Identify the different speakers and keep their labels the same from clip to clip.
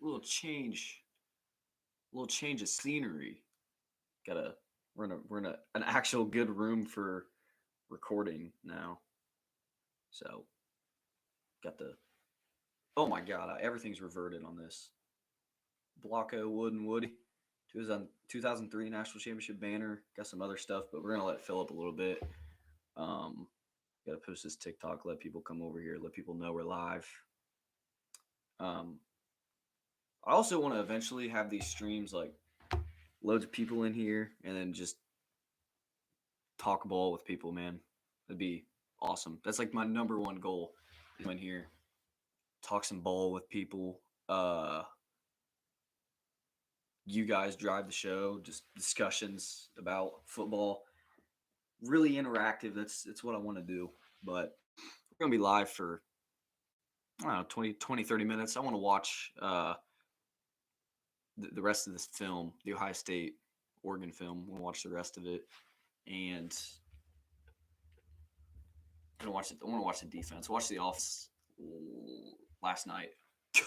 Speaker 1: little change, little change of scenery. Gotta we're in an actual good room for recording now. So got the oh my god, everything's reverted on this. Blocko Wood and Woody. 2003 National Championship banner. Got some other stuff, but we're gonna let it fill up a little bit. Um, gotta post this TikTok, let people come over here, let people know we're live. Um, I also want to eventually have these streams like loads of people in here and then just talk ball with people, man. That'd be awesome. That's like my number one goal is in here, talk some ball with people. You guys drive the show, just discussions about football. Really interactive. That's what I want to do. But we're gonna be live for I don't know 20, 30 minutes. I want to watch the rest of this film, the Ohio State Oregon film. I want to watch the rest of it, and I want to watch the defense. Watch the offense last night.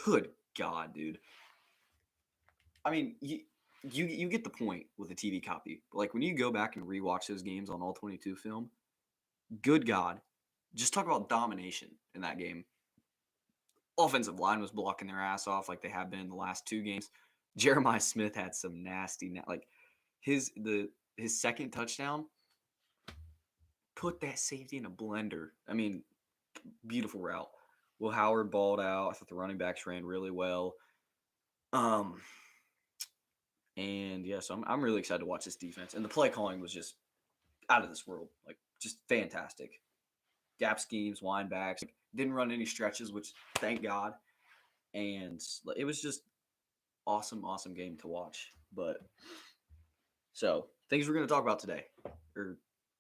Speaker 1: Good God, dude. I mean, you get the point with the TV copy. But like when you go back and rewatch those games on all 22 film, good God, just talk about domination in that game. Offensive line was blocking their ass off like they have been in the last two games. Jeremiah Smith had some nasty, like his second touchdown put that safety in a blender. I mean, beautiful route. Will Howard balled out. I thought the running backs ran really well. And yeah, so I'm really excited to watch this defense. And the play calling was just out of this world, like just fantastic. Gap schemes, wind backs, didn't run any stretches, which thank God. And it was just awesome, awesome game to watch. But so things we're going to talk about today, or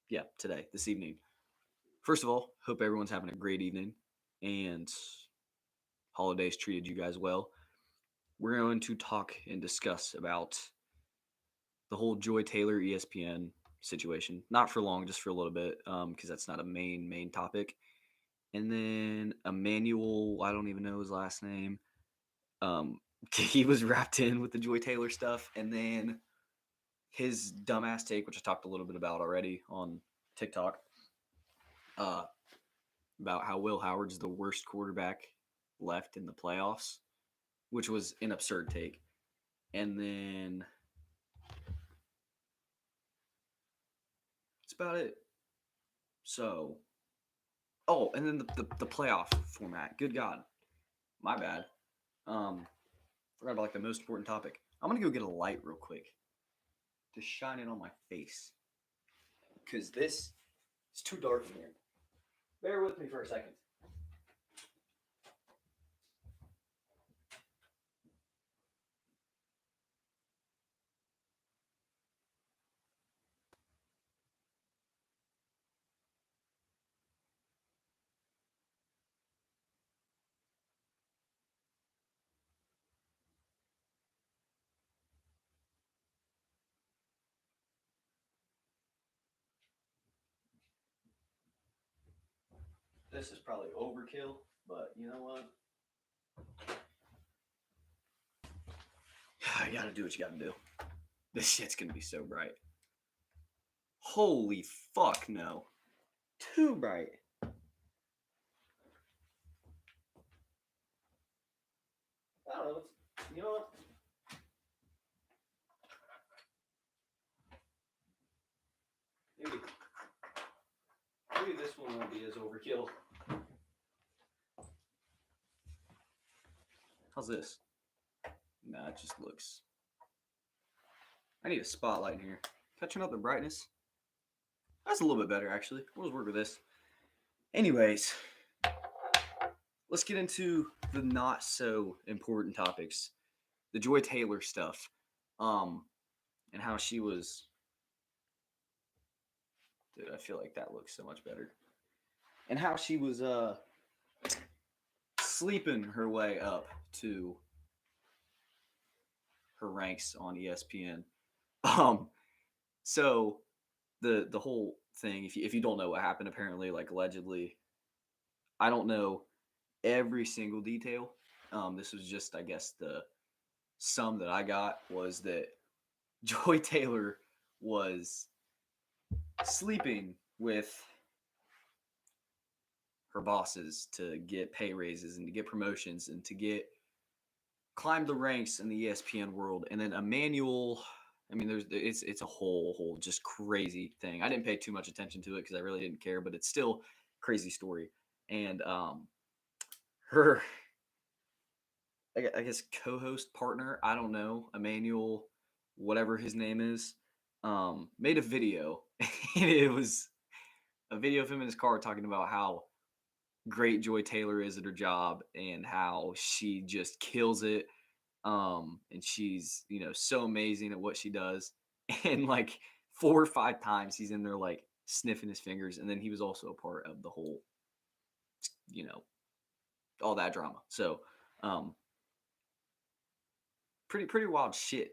Speaker 1: yeah, today, this evening. First of all, hope everyone's having a great evening and holidays treated you guys well. We're going to talk and discuss about the whole Joy Taylor ESPN situation. Not for long, just for a little bit, because that's not a main topic. And then Emmanuel, I don't even know his last name. He was wrapped in with the Joy Taylor stuff, and then his dumbass take, which I talked a little bit about already on TikTok, about how Will Howard's the worst quarterback left in the playoffs, which was an absurd take. And then that's about it. So, oh, and then the playoff format. Good God, my bad. Forgot about like the most important topic. I'm gonna go get a light real quick to shine it on my face because this is too dark in here. Bear with me for a second. This is probably overkill, but you know what? You gotta do what you gotta do. This shit's gonna be so bright. Holy fuck, no. Too bright. I don't know. You know what? Maybe this one won't be as overkill. How's this? Nah, it just looks. I need a spotlight in here. Can I turn up the brightness? That's a little bit better, actually. We'll just work with this. Anyways, let's get into the not so important topics. The Joy Taylor stuff. And how she was. Dude, I feel like that looks so much better. And how she was sleeping her way up to her ranks on ESPN. So the whole thing, if you don't know what happened, apparently, like allegedly, I don't know every single detail. This was just, I guess, the some that I got was that Joy Taylor was sleeping with her bosses to get pay raises and to get promotions and to get climb the ranks in the ESPN world. And then Emmanuel, I mean, it's a whole just crazy thing. I didn't pay too much attention to it because I really didn't care, but it's still crazy story. And her, I guess co-host partner, I don't know, Emmanuel, whatever his name is, made a video. And it was a video of him in his car talking about how great Joy Taylor is at her job and how she just kills it. And she's, so amazing at what she does. And like 4 or 5 times he's in there like sniffing his fingers. And then he was also a part of the whole, you know, all that drama. So um pretty wild shit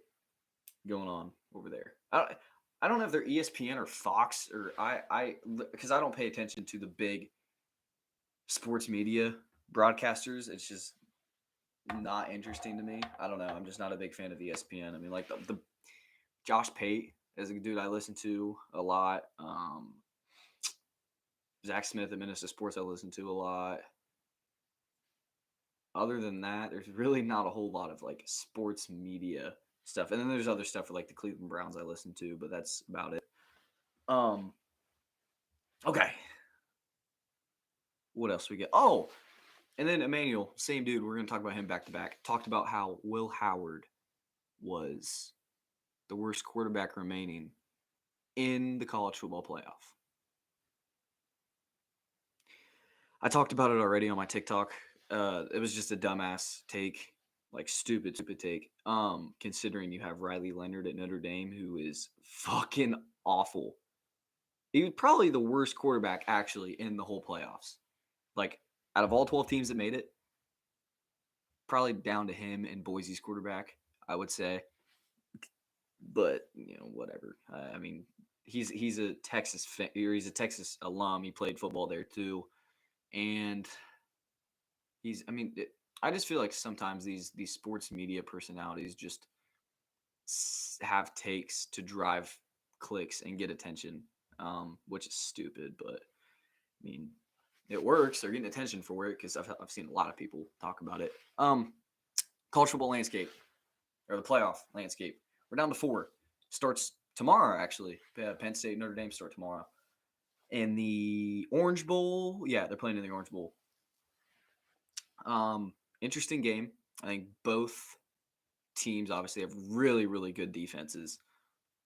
Speaker 1: going on over there. I don't know if they're ESPN or Fox or I because I don't pay attention to the big sports media broadcasters. It's just not interesting to me. I don't know. I'm just not a big fan of ESPN. I mean, like the Josh Pate is a dude I listen to a lot. Zach Smith at Minnesota Sports I listen to a lot. Other than that, there's really not a whole lot of like sports media stuff. And then there's other stuff for like the Cleveland Browns I listen to, but that's about it. Um, okay. What else we get? Oh, and then Emmanuel, same dude. We're gonna talk about him back to back. Talked about how Will Howard was the worst quarterback remaining in the college football playoff. I talked about it already on my TikTok. It was just a dumbass take, like stupid take. Considering you have Riley Leonard at Notre Dame, who is fucking awful. He was probably the worst quarterback actually in the whole playoffs. Like out of all 12 teams that made it, probably down to him and Boise's quarterback, I would say. But whatever. I mean, he's a he's a Texas alum. He played football there too, and I mean, I just feel like sometimes these sports media personalities just have takes to drive clicks and get attention, which is stupid. But I mean, it works. They're getting attention for it because I've seen a lot of people talk about it. College football landscape or the playoff landscape. We're down to 4. Starts tomorrow, actually. Penn State, Notre Dame start tomorrow. And the Orange Bowl, yeah, they're playing in the Orange Bowl. Interesting game. I think both teams obviously have really, really good defenses.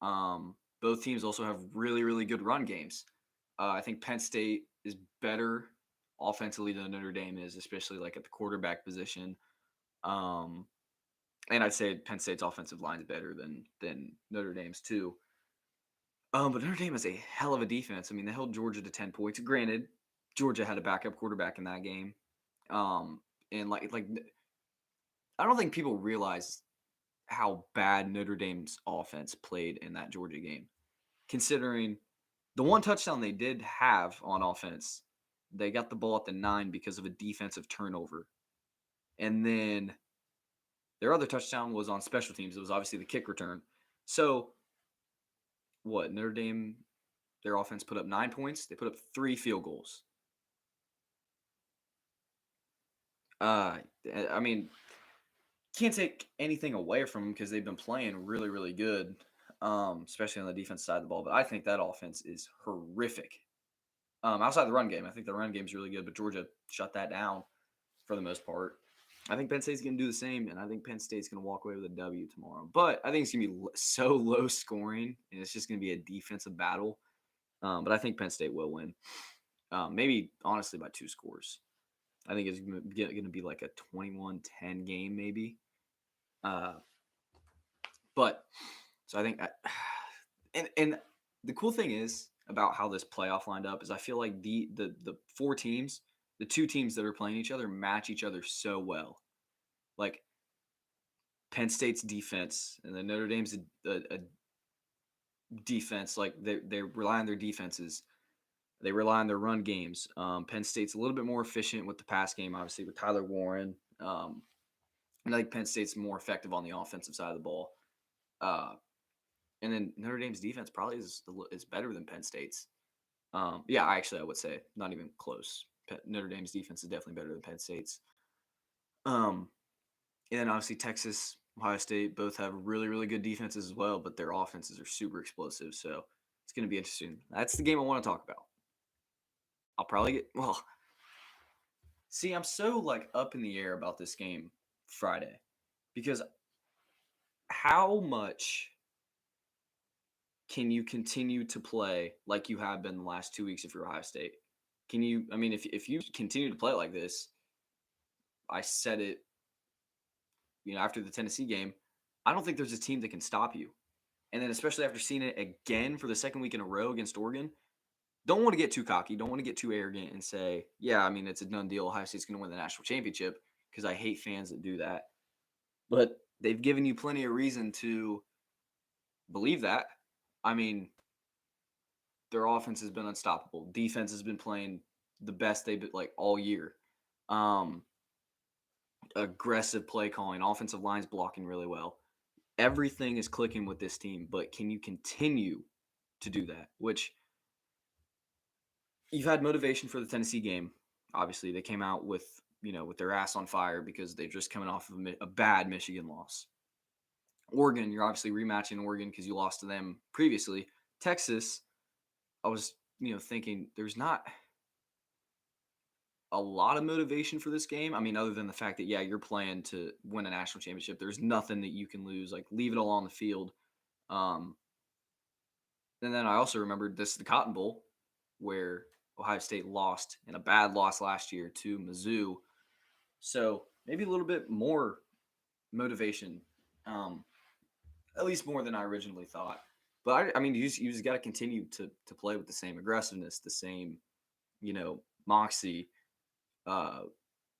Speaker 1: Both teams also have really, really good run games. I think Penn State is better offensively than Notre Dame is, especially like at the quarterback position. And I'd say Penn State's offensive line is better than Notre Dame's too. But Notre Dame has a hell of a defense. I mean, they held Georgia to 10 points. Granted, Georgia had a backup quarterback in that game. And like I don't think people realize how bad Notre Dame's offense played in that Georgia game. Considering the one touchdown they did have on offense, they got the ball at the 9 because of a defensive turnover. And then their other touchdown was on special teams. It was obviously the kick return. So what, Notre Dame, their offense put up 9 points. They put up 3 field goals. I mean, can't take anything away from them because they've been playing really, really good, especially on the defense side of the ball. But I think that offense is horrific. Outside the run game, I think the run game is really good, but Georgia shut that down for the most part. I think Penn State's going to do the same, and I think Penn State's going to walk away with a W tomorrow. But I think it's going to be so low scoring, and it's just going to be a defensive battle. But I think Penn State will win. Maybe, honestly, by 2 scores. I think it's going to be like a 21-10 game, maybe. But so I think, and the cool thing is about how this playoff lined up is I feel like the 4 teams, the 2 teams that are playing each other match each other so well. Like Penn State's defense and then Notre Dame's a defense, like they rely on their defenses. They rely on their run games. Penn State's a little bit more efficient with the pass game, obviously with Tyler Warren. And I think Penn State's more effective on the offensive side of the ball. Uh, and then Notre Dame's defense probably is better than Penn State's. Yeah, I would say not even close. Notre Dame's defense is definitely better than Penn State's. Um, and then obviously Texas, Ohio State both have really, really good defenses as well, but their offenses are super explosive. So it's going to be interesting. That's the game I want to talk about. I'll probably get, well, see, I'm so like up in the air about this game Friday because how much can you continue to play like you have been the last 2 weeks if you're Ohio State? Can you, I mean, if you continue to play like this, I said it, after the Tennessee game, I don't think there's a team that can stop you. And then especially after seeing it again for the second week in a row against Oregon, don't want to get too cocky, don't want to get too arrogant and say, yeah, I mean, it's a done deal. Ohio State's going to win the national championship because I hate fans that do that. But they've given you plenty of reason to believe that. I mean, their offense has been unstoppable. Defense has been playing the best they've been like all year. Um, Aggressive play calling, offensive lines blocking really well. Everything is clicking with this team, but can you continue to do that? Which you've had motivation for the Tennessee game. Obviously, they came out with their ass on fire because they're just coming off of a bad Michigan loss. Oregon, you're obviously rematching Oregon because you lost to them previously. Texas, I was thinking there's not a lot of motivation for this game. I mean, other than the fact that you're playing to win a national championship. There's nothing that you can lose. Like leave it all on the field. Um, and then I also remembered this is the Cotton Bowl, where Ohio State lost in a bad loss last year to Mizzou. So maybe a little bit more motivation, um, at least more than I originally thought. But I mean, you just got to continue to play with the same aggressiveness, the same moxie. Uh,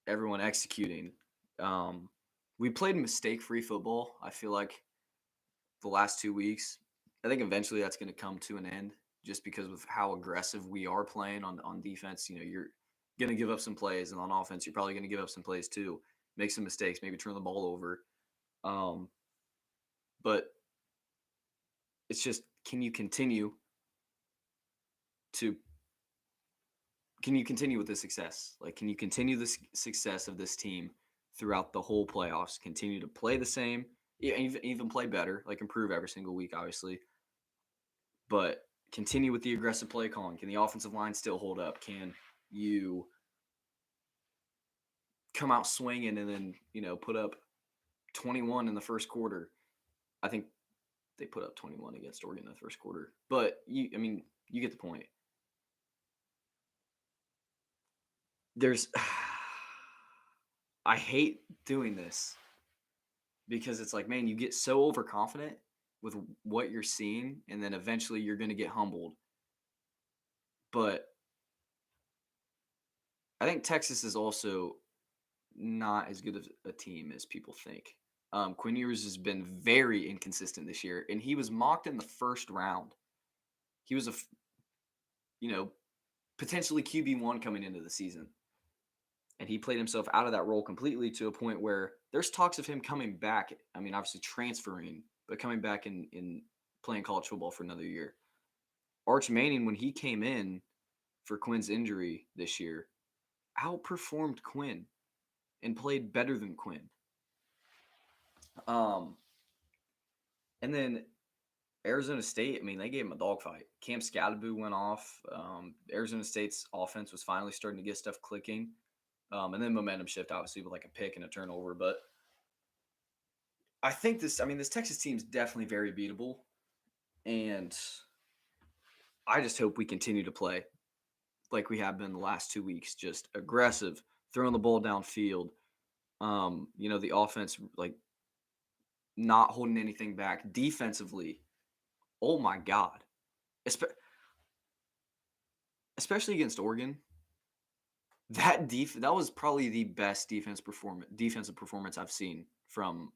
Speaker 1: Everyone executing. Um, we played mistake-free football. I feel like the last 2 weeks. I think eventually that's going to come to an end, just because of how aggressive we are playing on defense. You're going to give up some plays, and on offense, you're probably going to give up some plays too. Make some mistakes, maybe turn the ball over. Um, but it's just, to can you continue with this success? Like, can you continue the success of this team throughout the whole playoffs? Continue to play the same, even play better, like improve every single week, obviously. But continue with the aggressive play calling. Can the offensive line still hold up? Can you come out swinging and then put up 21 in the first quarter? I think they put up 21 against Oregon in the first quarter, but you get the point. There's I hate doing this because it's like, man, you get so overconfident with what you're seeing, and then eventually you're going to get humbled. But I think Texas is also not as good of a team as people think. Quinn Ewers has been very inconsistent this year, and he was mocked in the first round. He was potentially QB1 coming into the season. And he played himself out of that role completely to a point where there's talks of him coming back. I mean, obviously transferring, but coming back in playing college football for another year. Arch Manning, when he came in for Quinn's injury this year, outperformed Quinn and played better than Quinn. And then Arizona State, I mean, they gave him a dogfight. Cam Scadaboo went off. Arizona State's offense was finally starting to get stuff clicking. And then momentum shift, obviously, with like a pick and a turnover. But I think this Texas team is definitely very beatable. And I just hope we continue to play like we have been the last 2 weeks, just aggressive, throwing the ball downfield. The offense, like, not holding anything back. Defensively, oh my God. Especially against Oregon. That was probably the best defensive performance I've seen from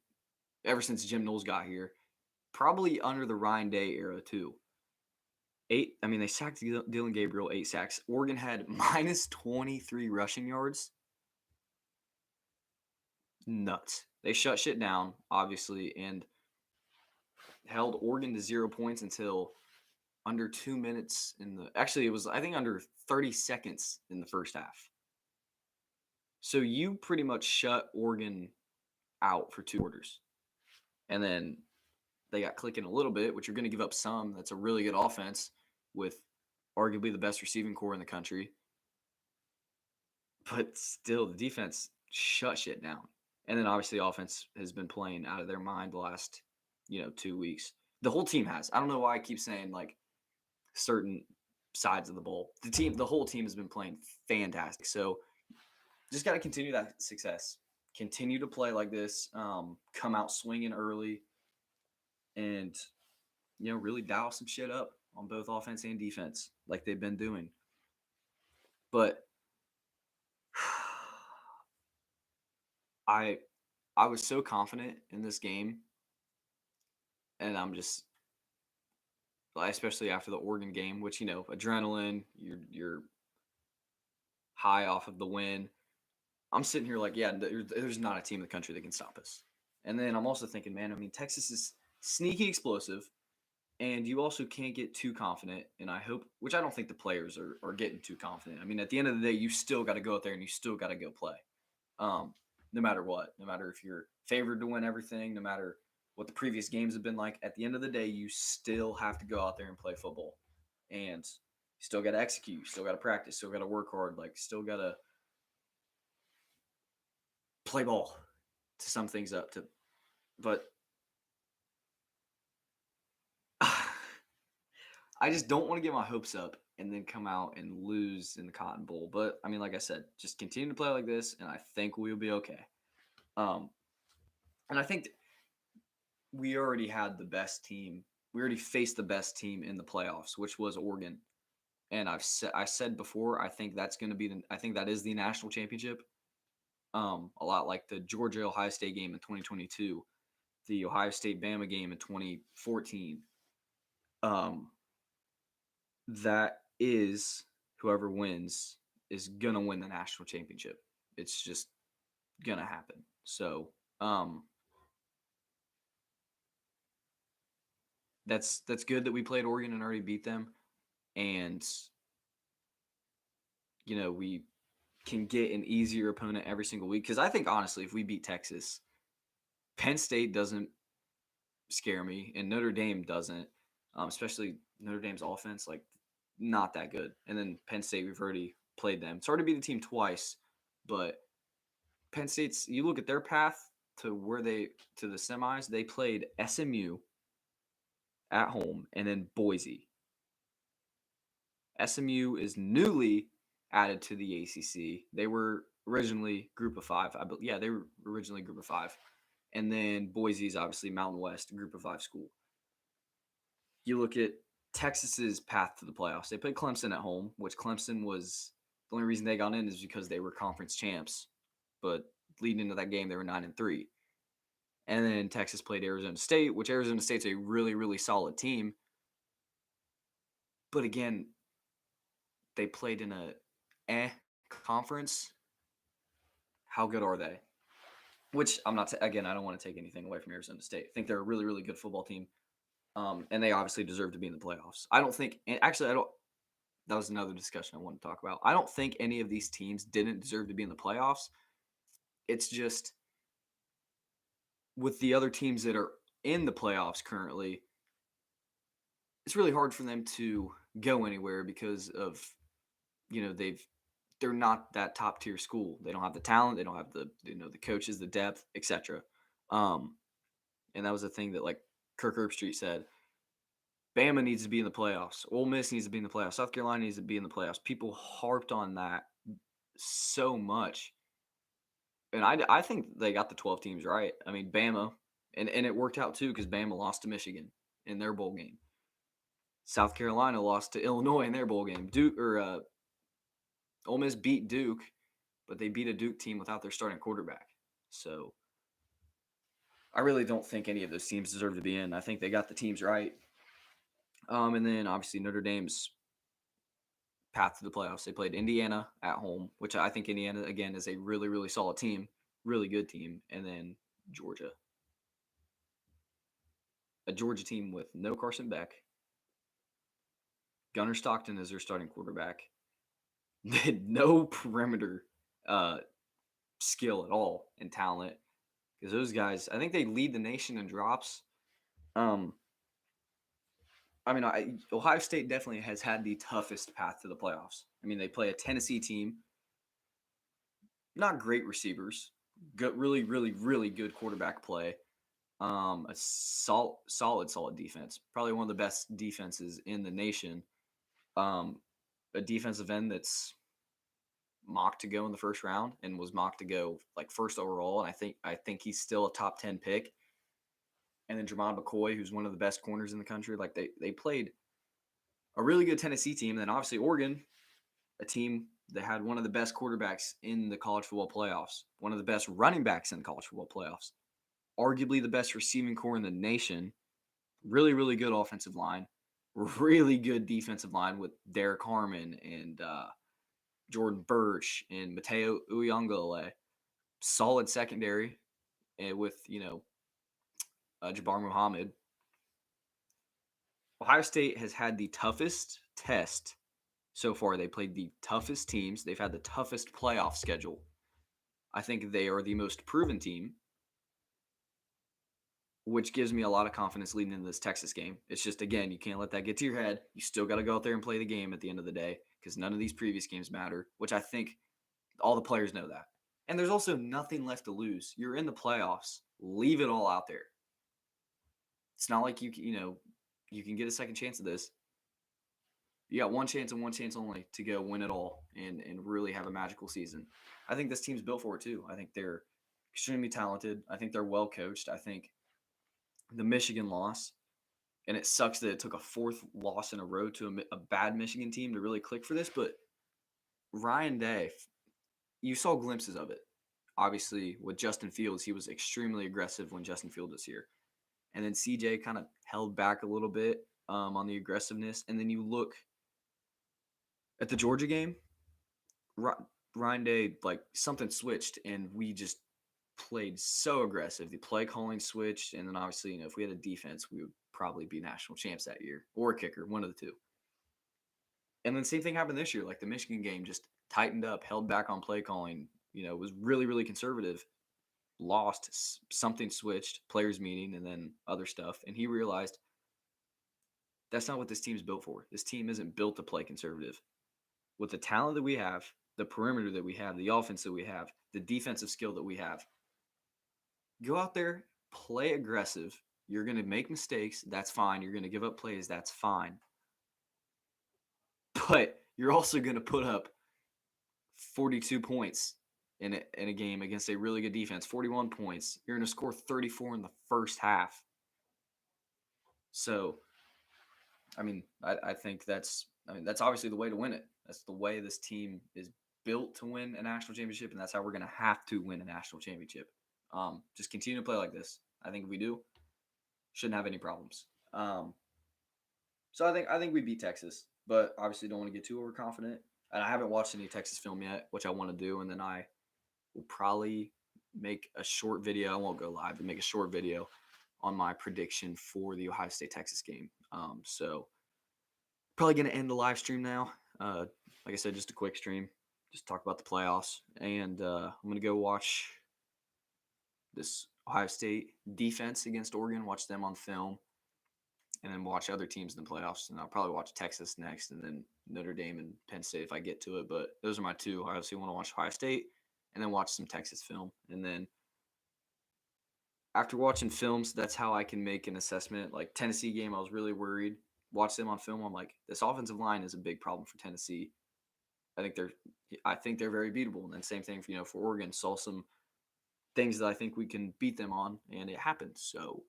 Speaker 1: ever since Jim Knowles got here. Probably under the Ryan Day era too. They sacked Dylan Gabriel 8 sacks. Oregon had minus 23 rushing yards. nuts. They shut shit down, obviously, and held Oregon to 0 points until under 2 minutes in the. Actually, it was I think under 30 seconds in the first half. So you pretty much shut Oregon out for 2 quarters, and then they got clicking a little bit, which you're going to give up some. That's a really good offense with arguably the best receiving core in the country. But still, the defense shut shit down. And then obviously, the offense has been playing out of their mind the last, 2 weeks. The whole team has. I don't know why I keep saying like certain sides of the ball. The whole team has been playing fantastic. So just got to continue that success. Continue to play like this. Come out swinging early, and really dial some shit up on both offense and defense, like they've been doing. But I I was so confident in this game, and I'm just especially after the Oregon game, which adrenaline, you're high off of the win. I'm sitting here like, yeah, there's not a team in the country that can stop us. And then I'm also thinking, man, I mean, Texas is sneaky explosive, and you also can't get too confident. And I hope, which I don't think the players are getting too confident. I mean, at the end of the day, you still got to go out there and you still got to go play. No matter what, no matter if you're favored to win everything, no matter what the previous games have been like, at the end of the day, you still have to go out there and play football. And you still got to execute, you still got to practice, still got to work hard, like, still got to play ball to sum things up. But I just don't want to get my hopes up and then come out and lose in the Cotton Bowl. But I mean, like I said, just continue to play like this, and I think we'll be okay. Um, and I think we already had the best team. We already faced the best team in the playoffs, which was Oregon. And I said before, I think that's going to be I think that is the national championship. A lot like the Georgia Ohio State game in 2022, the Ohio State Bama game in 2014. Um, that is whoever wins is gonna win the national championship. It's just gonna happen. So that's good that we played Oregon and already beat them, and we can get an easier opponent every single week. Because I think honestly, if we beat Texas, Penn State doesn't scare me, and Notre Dame doesn't. Especially Notre Dame's offense, like not that good. And then Penn State, we've already played them. It's hard to beat the team twice, but Penn State's. You look at their path to to the semis. They played SMU at home and then Boise. SMU is newly added to the ACC. They were originally Group of Five. Yeah, they were originally Group of Five, and then Boise is obviously Mountain West Group of Five school. You look at Texas's path to the playoffs. They played Clemson at home, which Clemson was the only reason they got in is because they were conference champs. But leading into that game, they were 9-3. And then Texas played Arizona State, which Arizona State's a really, really solid team. But again, they played in a conference. How good are they? Which I'm not. Again, I don't want to take anything away from Arizona State. I think they're a really, really good football team, and they obviously deserve to be in the playoffs. I don't think. Actually, I don't. That was another discussion I want to talk about. I don't think any of these teams didn't deserve to be in the playoffs. It's just with the other teams that are in the playoffs currently, it's really hard for them to go anywhere because of they're not that top tier school. They don't have the talent. They don't have the coaches, the depth, etc. Um, and that was the thing that like Kirk Herbstreit said. Bama needs to be in the playoffs. Ole Miss needs to be in the playoffs. South Carolina needs to be in the playoffs. People harped on that so much, and I think they got the 12 teams right. I mean, Bama, and it worked out too because Bama lost to Michigan in their bowl game. South Carolina lost to Illinois in their bowl game. Ole Miss beat Duke, but they beat a Duke team without their starting quarterback. So I really don't think any of those teams deserve to be in. I think they got the teams right. And then obviously Notre Dame's path to the playoffs. They played Indiana at home, which I think Indiana again is a really, really solid team. really good team, and then Georgia, a Georgia team with no Carson Beck, Gunnar Stockton as their starting quarterback, no perimeter uh, skill at all and talent because those guys, I think they lead the nation in drops. Um, Ohio State definitely has had the toughest path to the playoffs. I mean, they play a Tennessee team, not great receivers, good, really, really, really good quarterback play. A solid defense, probably one of the best defenses in the nation. Um, a defensive end that's mocked to go in the first round and was mocked to go like first overall, and I think he's still a top 10 pick. And then Jermon McCoy, who's one of the best corners in the country. Like they played a really good Tennessee team, and then obviously Oregon, a team that had one of the best quarterbacks in the college football playoffs, one of the best running backs in the college football playoffs, arguably the best receiving core in the nation. Really, really good offensive line, really good defensive line with Derek Harmon and Jordan Birch and Mateo Uyunglele. Solid secondary and with Jabbar Muhammad. Ohio State has had the toughest test so far. They played the toughest teams. They've had the toughest playoff schedule. I think they are the most proven team, which gives me a lot of confidence leading into this Texas game. It's just, again, you can't let that get to your head. You still got to go out there and play the game at the end of the day because none of these previous games matter, which I think all the players know that. And there's also nothing left to lose. You're in the playoffs. Leave it all out there. It's not like you can get a second chance at this. You got one chance and one chance only to go win it all and really have a magical season. I think this team's built for it too. I think they're extremely talented. I think they're well coached. I think the Michigan loss, and it sucks that it took a fourth loss in a row to a bad Michigan team to really click for this, but Ryan Day, you saw glimpses of it. Obviously, with Justin Fields, he was extremely aggressive when Justin Fields was here. And then CJ kind of held back a little bit on the aggressiveness. And then you look at the Georgia game, Ryan Day, like something switched, and we just played so aggressive. The play calling switched, and then obviously, if we had a defense, we would probably be national champs that year or a kicker, one of the two. And then same thing happened this year. Like the Michigan game just tightened up, held back on play calling. Was really really conservative. Lost, something switched, players meeting, and then other stuff, and he realized that's not what this team's built for. This team isn't built to play conservative. With the talent that we have, the perimeter that we have, the offense that we have, the defensive skill that we have, go out there, play aggressive. You're going to make mistakes. That's fine. You're going to give up plays. That's fine. But you're also going to put up 42 points in a game against a really good defense, 41 points. You're going to score 34 in the first half. So, I think that's obviously the way to win it. That's the way this team is built to win a national championship, and that's how we're going to have to win a national championship. Just continue to play like this. I think if we do, shouldn't have any problems. So I think we beat Texas, but obviously don't want to get too overconfident. And I haven't watched any Texas film yet, which I want to do, and then I will probably make a short video. I won't go live, but make a short video on my prediction for the Ohio State Texas game. So probably going to end the live stream now. Like I said, just a quick stream, just talk about the playoffs, and I'm going to go watch this Ohio State defense against Oregon, watch them on film, and then watch other teams in the playoffs. And I'll probably watch Texas next, and then Notre Dame and Penn State if I get to it. But those are my two. I obviously want to watch Ohio State and then watch some Texas film. And then after watching films, that's how I can make an assessment. Like Tennessee game, I was really worried. Watch them on film. I'm like, this offensive line is a big problem for Tennessee. I think they're very beatable. And then same thing for Oregon. Saw some things that I think we can beat them on, and it happened. So,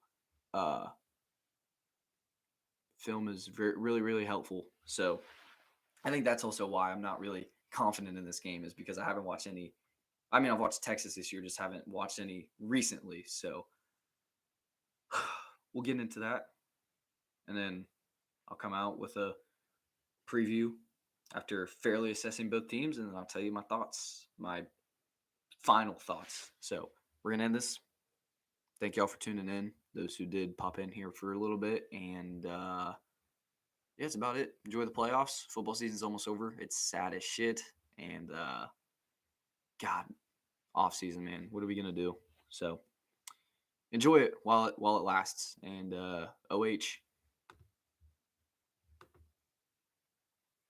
Speaker 1: film is really really helpful. So, I think that's also why I'm not really confident in this game is because I haven't watched any. I've watched Texas this year, just haven't watched any recently. So, we'll get into that, and then I'll come out with a preview after fairly assessing both teams, and then I'll tell you my thoughts, my final thoughts. So we're gonna end this. Thank y'all for tuning in. Those who did pop in here for a little bit, and yeah, that's about it. Enjoy the playoffs. Football season's almost over. It's sad as shit, and God, off season, man. What are we gonna do? So enjoy it while it lasts. And OH,